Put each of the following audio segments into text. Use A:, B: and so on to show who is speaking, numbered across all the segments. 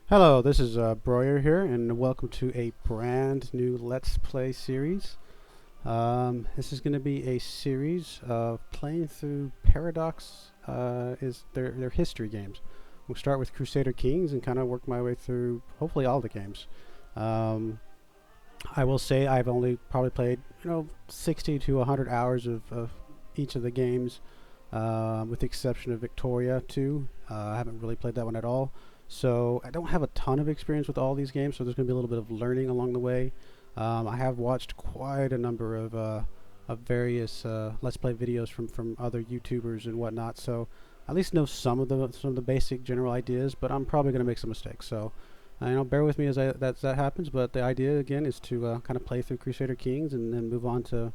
A: Hello, this is Broyer here, and welcome to a brand new Let's Play series. This is going to be a series of playing through Paradox is their history games. We'll start with Crusader Kings and kind of work my way through hopefully all the games. Um, I will say I've only probably played 60 to 100 hours of each of the games, with the exception of Victoria 2. I haven't really played that one at all. So I don't have a ton of experience with all these games, so there's going to be a little bit of learning along the way. I have watched quite a number of various Let's Play videos from other YouTubers and whatnot, so I at least know some of the basic general ideas. But I'm probably going to make some mistakes, so bear with me as that happens. But the idea again is to kind of play through Crusader Kings and then move on to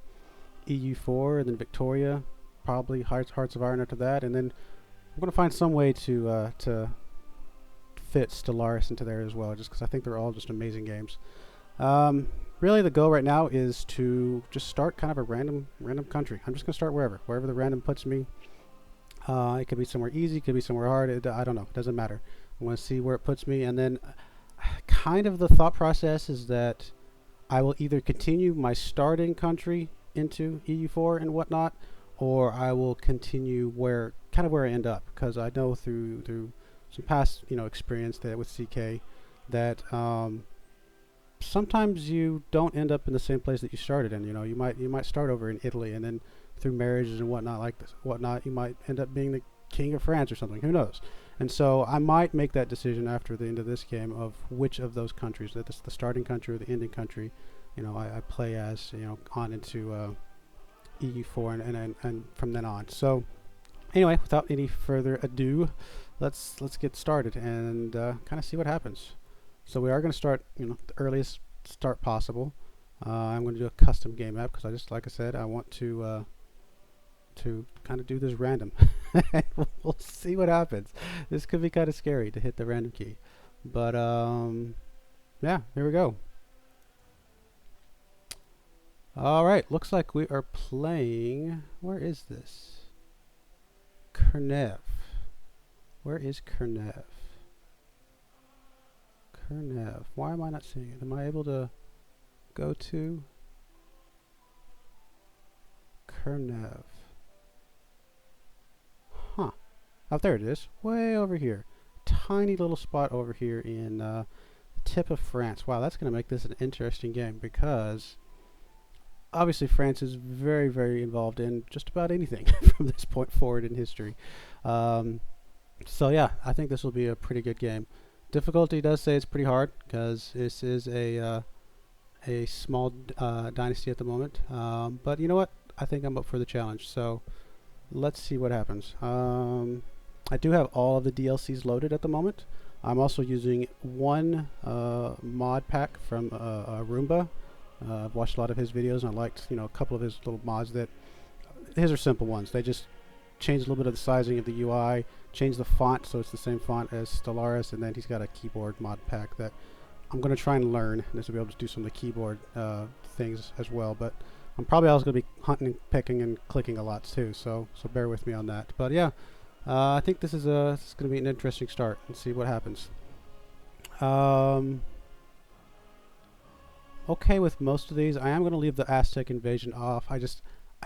A: EU4 and then Victoria, probably Hearts of Iron after that, and then I'm going to find some way to fit Stellaris into there as well, just because I think they're all just amazing games. Um, Really, the goal right now is to just start kind of a random country. I'm just gonna start wherever the random puts me. It could be somewhere easy, it could be somewhere hard. I don't know. It doesn't matter. I want to see where it puts me, and then kind of the thought process is that I will either continue my starting country into EU4 and whatnot, or I will continue where I end up, because I know through some past experience that with CK that sometimes you don't end up in the same place that you started in. You might start over in Italy, and then through marriages and whatnot, you might end up being the king of France or something. Who knows? And so I might make that decision after the end of this game of which of those countries, that the starting country or the ending country, I play as on into EU4 and from then on. So anyway, without any further ado, let's get started and kind of see what happens. So we are going to start, the earliest start possible. I'm going to do a custom game map because like I said, I want to kind of do this random. We'll see what happens. This could be kind of scary to hit the random key, but yeah, here we go. All right, looks like we are playing. Where is this? Kernev. Where is Kernev? Kernev. Why am I not seeing it? Am I able to go to Kernev? Huh. Oh, there it is. Way over here. Tiny little spot over here in the tip of France. Wow, that's going to make this an interesting game because obviously France is very, very involved in just about anything from this point forward in history. So yeah, I think this will be a pretty good game. Difficulty does say it's pretty hard because this is a small dynasty at the moment. But you know what? I think I'm up for the challenge. So let's see what happens. I do have all of the DLCs loaded at the moment. I'm also using one mod pack from Roomba. I've watched a lot of his videos, and I liked a couple of his little mods. That his are simple ones. They just change a little bit of the sizing of the UI, change the font so it's the same font as Stellaris, and then he's got a keyboard mod pack that I'm going to try and learn. This will be able to do some of the keyboard things as well, but I'm probably also going to be hunting and picking and clicking a lot too, so bear with me on that. But yeah, I think this is going to be an interesting start and see what happens. Okay with most of these. I am going to leave the Aztec invasion off. I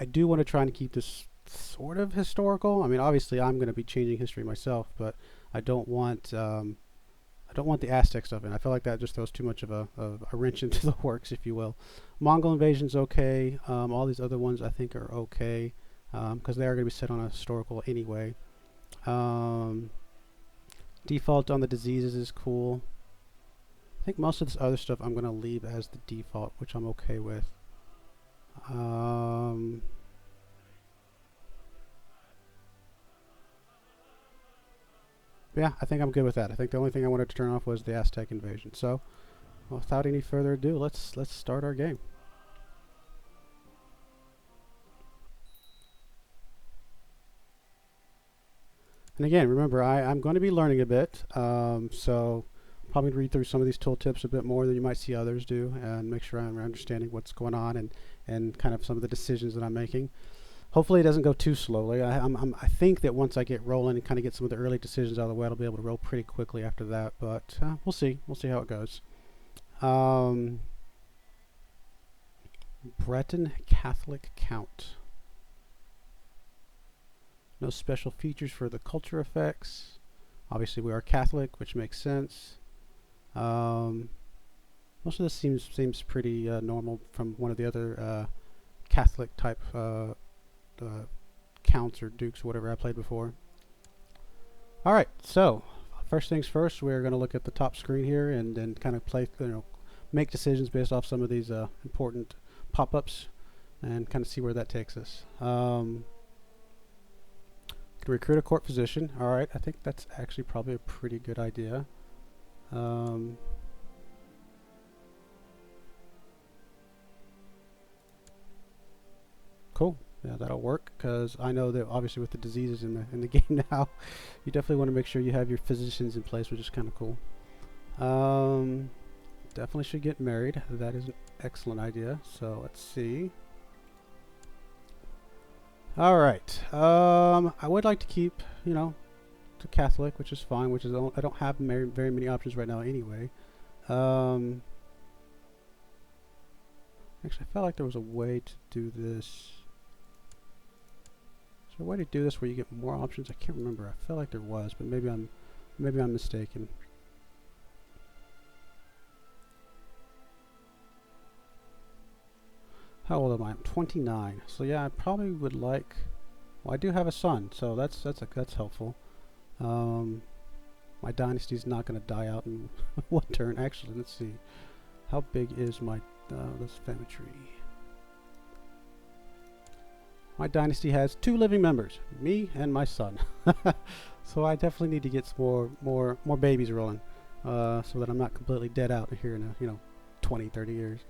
A: do want to try and keep this sort of historical. I mean, obviously, I'm going to be changing history myself, but I don't want the Aztec stuff in. I feel like that just throws too much of a wrench into the works, if you will. Mongol invasion's okay. All these other ones I think are okay because they are going to be set on a historical anyway. Default on the diseases is cool. I think most of this other stuff I'm going to leave as the default, which I'm okay with. Yeah, I think I'm good with that. I think the only thing I wanted to turn off was the Aztec invasion. So, without any further ado, let's start our game. And again, remember, I'm going to be learning a bit, so probably read through some of these tooltips a bit more than you might see others do, and make sure I'm understanding what's going on and kind of some of the decisions that I'm making. Hopefully it doesn't go too slowly. I think that once I get rolling and kind of get some of the early decisions out of the way, I'll be able to roll pretty quickly after that. But we'll see. We'll see how it goes. Breton Catholic Count. No special features for the culture effects. Obviously we are Catholic, which makes sense. Most of this seems pretty normal from one of the other Catholic type counts or dukes or whatever I played before. Alright, so first things first, we're going to look at the top screen here and then kind of play, make decisions based off some of these important pop-ups and kind of see where that takes us. Recruit a court physician. Alright, I think that's actually probably a pretty good idea. Cool. Yeah, that'll work because I know that obviously with the diseases in the game now, you definitely want to make sure you have your physicians in place, which is kind of cool. Definitely should get married. That is an excellent idea. So let's see. All right. I would like to keep, to Catholic, which is fine. Which is I don't have very many options right now anyway. Actually, I felt like there was a way to do this. Is there a way to do this where you get more options? I can't remember. I felt like there was, but maybe I'm mistaken. How old am I? I'm 29. So yeah, I probably would like. Well, I do have a son, so that's helpful. My dynasty's not going to die out in one turn. Actually, let's see. How big is my this family tree? My dynasty has 2 living members, me and my son. So I definitely need to get some more babies rolling, so that I'm not completely dead out here in 20, 30 years.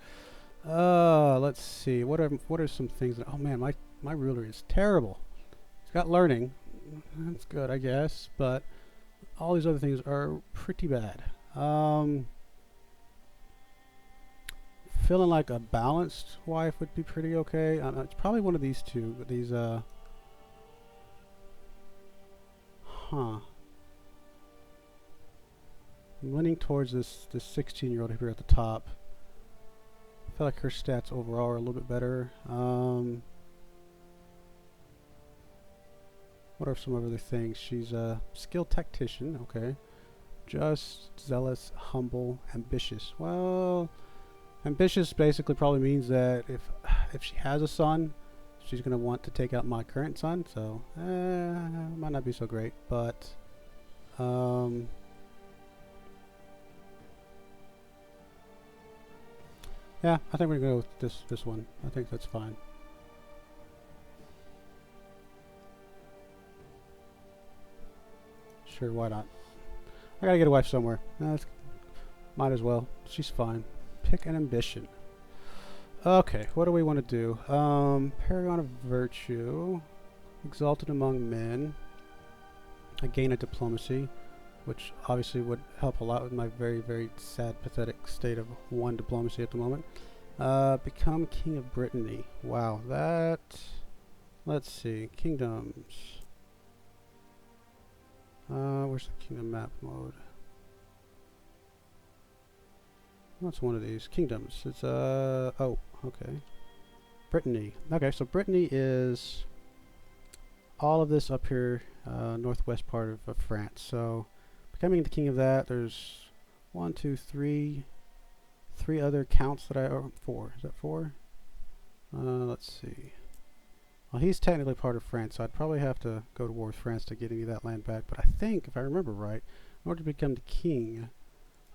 A: Let's see. What are some things that, oh man, my ruler is terrible. It's got learning. That's good, I guess, but all these other things are pretty bad. Feeling like a balanced wife would be pretty okay. It's probably one of these two. But these, I'm leaning towards this 16-year-old here at the top. I feel like her stats overall are a little bit better. What are some other things? She's a skilled tactician. Okay. Just, zealous, humble, ambitious. Well, ambitious basically probably means that if she has a son, she's going to want to take out my current son, so might not be so great, but yeah, I think we're going to go with this one. I think that's fine. Sure, why not? I gotta get a wife somewhere. Might as well. She's fine. Pick an ambition. Okay, what do we want to do? Paragon of Virtue. Exalted among men. I gain a diplomacy, which obviously would help a lot with my very, very sad, pathetic state of 1 diplomacy at the moment. Become King of Brittany. Wow, that... Let's see. Kingdoms. Where's the kingdom map mode? What's one of these? Kingdoms. It's, oh, okay. Brittany. Okay, so Brittany is all of this up here, northwest part of France. So, becoming the king of that, there's 1, 2, 3 other counts that or 4. Is that 4? Let's see. Well, he's technically part of France, so I'd probably have to go to war with France to get any of that land back. But I think, if I remember right, in order to become the king,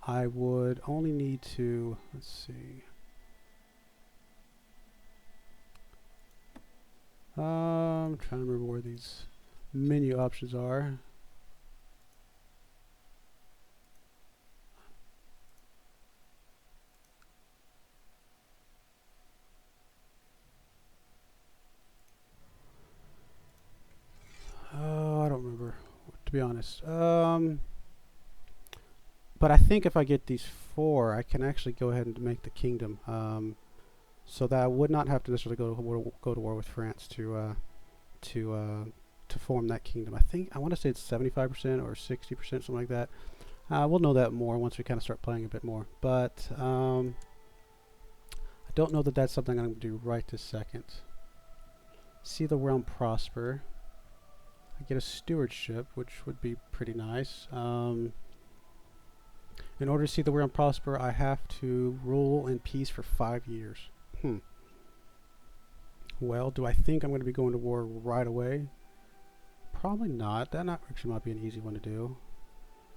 A: I would only need to, let's see. I'm trying to remember where these menu options are. Oh, I don't remember, to be honest. But I think if I get these 4, I can actually go ahead and make the kingdom. So that I would not have to necessarily go to war with France to to form that kingdom. I want to say it's 75% or 60%, something like that. We'll know that more once we kind of start playing a bit more. But I don't know that that's something I'm going to do right this second. See the realm prosper. I get a stewardship, which would be pretty nice. In order to see the realm prosper, I have to rule in peace for 5 years. Well, do I think I'm going to be going to war right away? Probably not. That actually might be an easy one to do.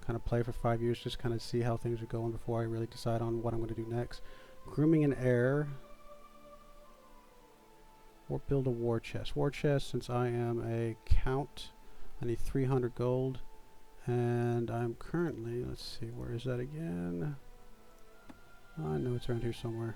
A: Kind of play for 5 years, just kind of see how things are going before I really decide on what I'm going to do next. Grooming an heir. Or build a war chest. War chest, since I am a count, I need 300 gold. And I'm currently, let's see, where is that again? I know it's around here somewhere.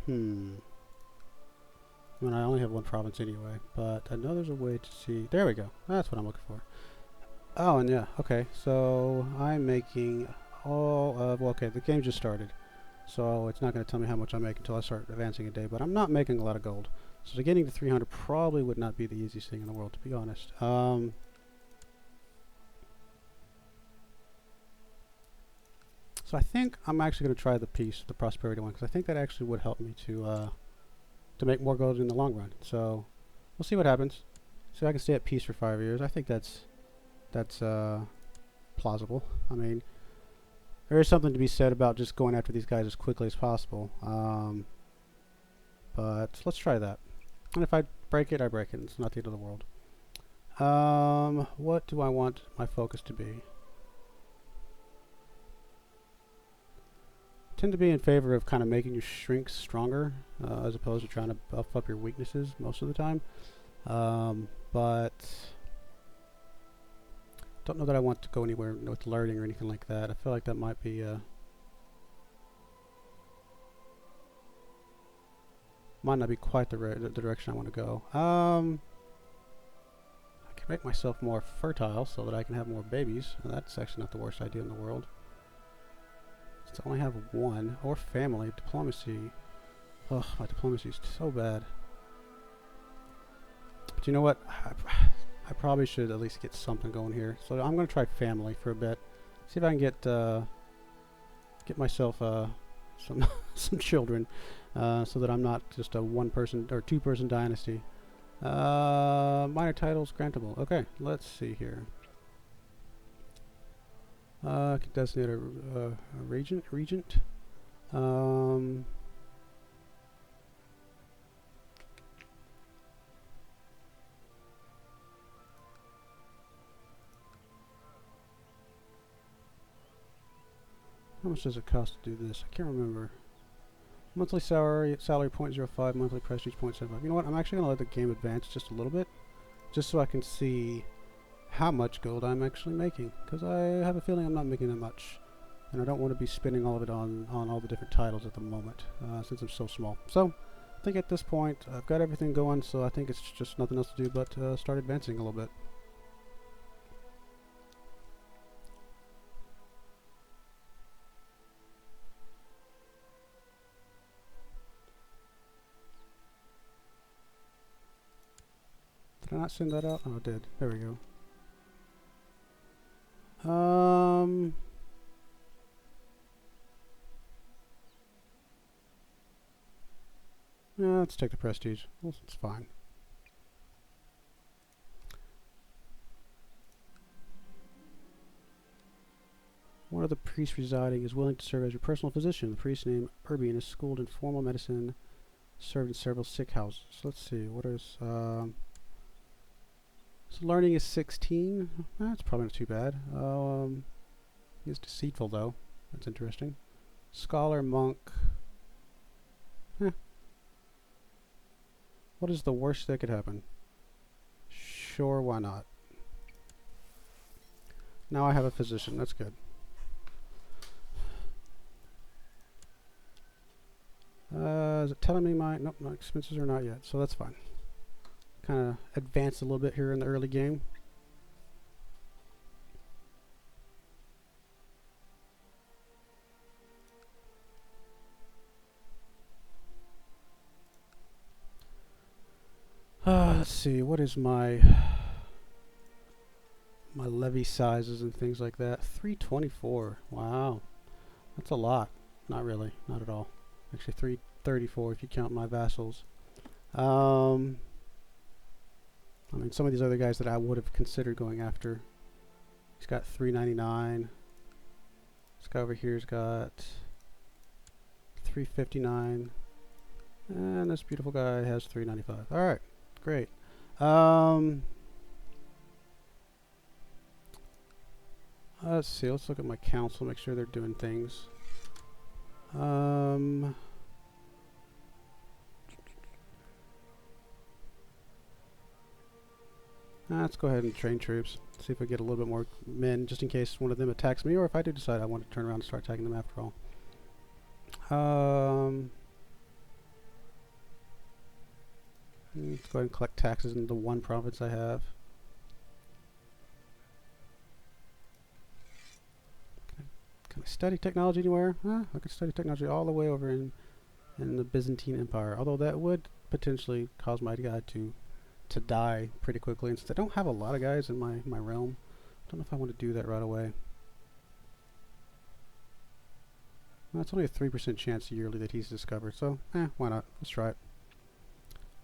A: I mean, I only have one province anyway, but I know there's a way to see. There we go. That's what I'm looking for. Oh, and yeah, okay. So I'm making all of. Well, okay, the game just started, so it's not going to tell me how much I make until I start advancing a day. But I'm not making a lot of gold, so getting to 300 probably would not be the easiest thing in the world, to be honest. So I think I'm actually going to try the peace, the prosperity one, because I think that actually would help me to make more gold in the long run. So we'll see what happens. See if I can stay at peace for 5 years. I think that's plausible. I mean, there is something to be said about just going after these guys as quickly as possible. But let's try that. And if I break it, I break it. It's not the end of the world. What do I want my focus to be? Tend to be in favor of kind of making your shrinks stronger as opposed to trying to buff up your weaknesses most of the time. But don't know that I want to go anywhere with learning or anything like that. I feel like that might be might not be quite the direction I want to go. I can make myself more fertile so that I can have more babies. That's actually not the worst idea in the world. To only have one, or family. Diplomacy. Ugh, my diplomacy is so bad. But you know what? I probably should at least get something going here. So I'm going to try family for a bit. See if I can get myself some some children, so that I'm not just a one-person or two-person dynasty. Minor titles grantable. Okay, let's see here. Can designate a regent. How much does it cost to do this? I can't remember. Monthly salary 0.05, monthly prestige 0.75. You know what? I'm actually gonna let the game advance just a little bit, just so I can see how much gold I'm actually making, because I have a feeling I'm not making that much, and I don't want to be spending all of it on all the different titles at the moment, since I'm so small. So I think at this point I've got everything going, so I think it's just nothing else to do but start advancing a little bit. Did I not send that out? Oh, I did. There we go. Yeah, let's take the prestige. Well, it's fine. One of the priests residing is willing to serve as your personal physician. The priest named Urbian is schooled in formal medicine, served in several sick houses. So let's see, what is so learning is 16. That's probably not too bad. He's deceitful though. That's interesting. Scholar, monk. What is the worst that could happen? Sure, why not? Now I have a physician. That's good. Is it telling me nope, my expenses are not yet, so that's fine. Kind of advanced a little bit here in the early game. Let's see, what is my levy sizes and things like that? 324. Wow, that's a lot. Not really, not at all. Actually, 334 if you count my vassals. I mean, some of these other guys that I would have considered going after. He's got 399. This guy over here's got 359. And this beautiful guy has 395. Alright, great. Let's see, let's look at my council, make sure they're doing things. Let's go ahead and train troops. See if we get a little bit more men, just in case one of them attacks me, or if I do decide I want to turn around and start attacking them after all. Let's go ahead and collect taxes in the one province I have. Can I study technology anywhere? I could study technology all the way over in the Byzantine Empire, although that would potentially cause my guy to die pretty quickly. And since I don't have a lot of guys in my realm, I don't know if I want to do that right away. Well, it's only a 3% chance yearly that he's discovered, so why not? Let's try it.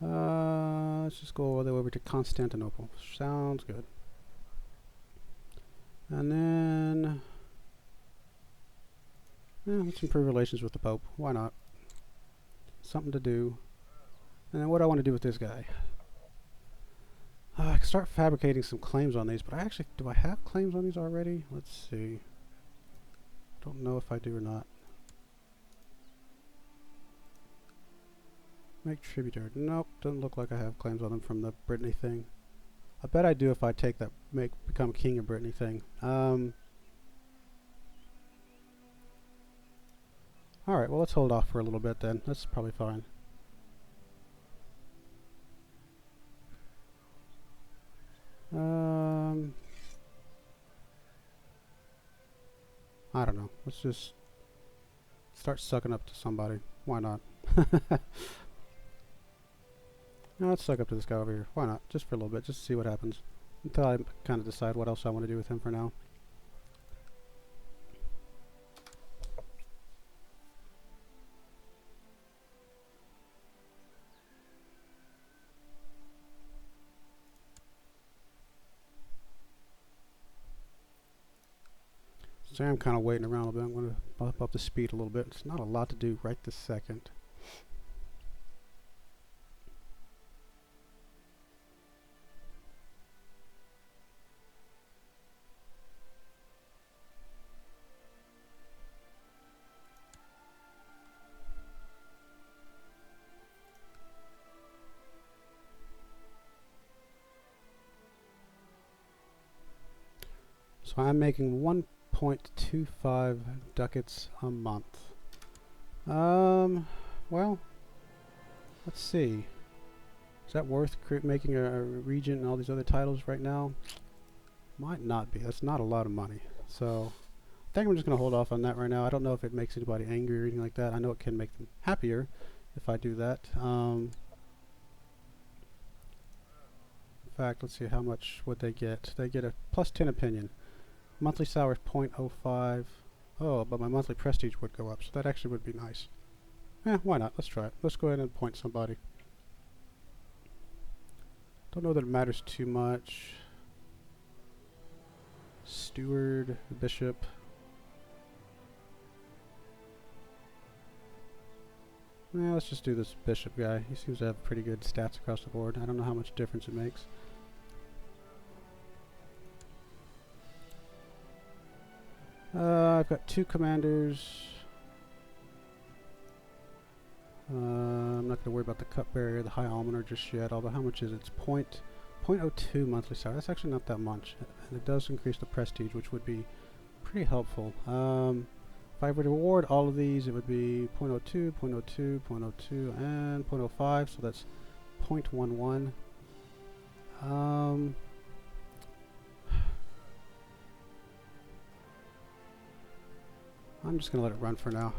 A: Let's just go all the way over to Constantinople. Sounds good. And then let's improve relations with the Pope. Why not? Something to do. And then what do I want to do with this guy? I can start fabricating some claims on these, but do I have claims on these already? Let's see. Don't know if I do or not. Make tributary. Nope, doesn't look like I have claims on them from the Brittany thing. I bet I do if I take that become king of Brittany thing. Alright, well, let's hold off for a little bit then. That's probably fine. I don't know. Let's just start sucking up to somebody. Why not? No, let's suck up to this guy over here. Why not? Just for a little bit, just to see what happens. Until I kind of decide what else I want to do with him for now. So I'm kind of waiting around a bit. I'm going to bump up the speed a little bit. It's not a lot to do right this second. So I'm making 1.25 ducats a month. Well, let's see. Is that worth making a regent and all these other titles right now? Might not be. That's not a lot of money. So I think I'm just going to hold off on that right now. I don't know if it makes anybody angry or anything like that. I know it can make them happier if I do that. In fact, let's see, how much would they get? They get a +10 opinion. Monthly salary is 0.05. Oh, but my monthly prestige would go up, so that actually would be nice. Why not? Let's try it. Let's go ahead and appoint somebody. Don't know that it matters too much. Steward, bishop. Let's just do this bishop guy. He seems to have pretty good stats across the board. I don't know how much difference it makes. I've got 2 commanders. I'm not going to worry about the cupbearer, the high almoner just yet, although how much is it? It's 0.02 monthly salary. That's actually not that much. And it does increase the prestige, which would be pretty helpful. If I were to award all of these, it would be 0.02, 0.02, 0.02, and 0.05, so that's 0.11. I'm just going to let it run for now.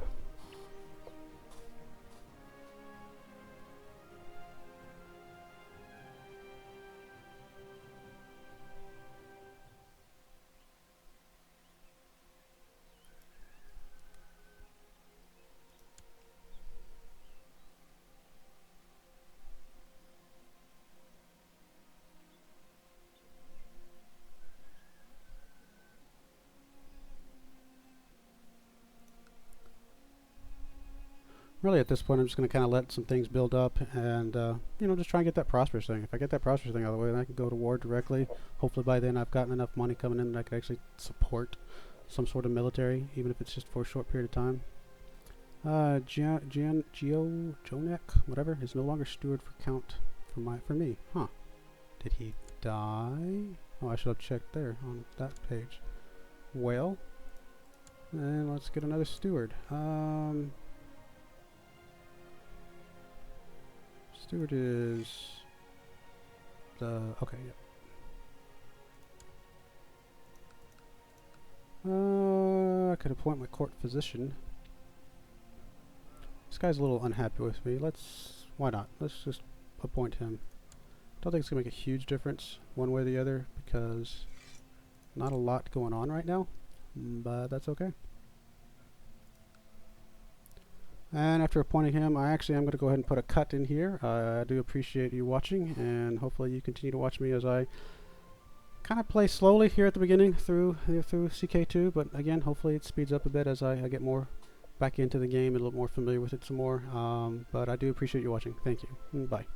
A: Really, at this point, I'm just going to kind of let some things build up and, you know, just try and get that prosperous thing. If I get that prosperous thing out of the way, then I can go to war directly. Hopefully by then I've gotten enough money coming in that I can actually support some sort of military, even if it's just for a short period of time. Jonek, whatever, is no longer steward for count for me. Huh. Did he die? Oh, I should have checked there on that page. Well, and let's get another steward. Steward is the okay. Yeah. I could appoint my court physician. This guy's a little unhappy with me. Why not? Let's just appoint him. Don't think it's gonna make a huge difference one way or the other because not a lot going on right now, but that's okay. And after appointing him, I'm going to go ahead and put a cut in here. I do appreciate you watching, and hopefully you continue to watch me as I kind of play slowly here at the beginning through CK2, but again, hopefully it speeds up a bit as I get more back into the game and a little more familiar with it some more. But I do appreciate you watching. Thank you. Bye.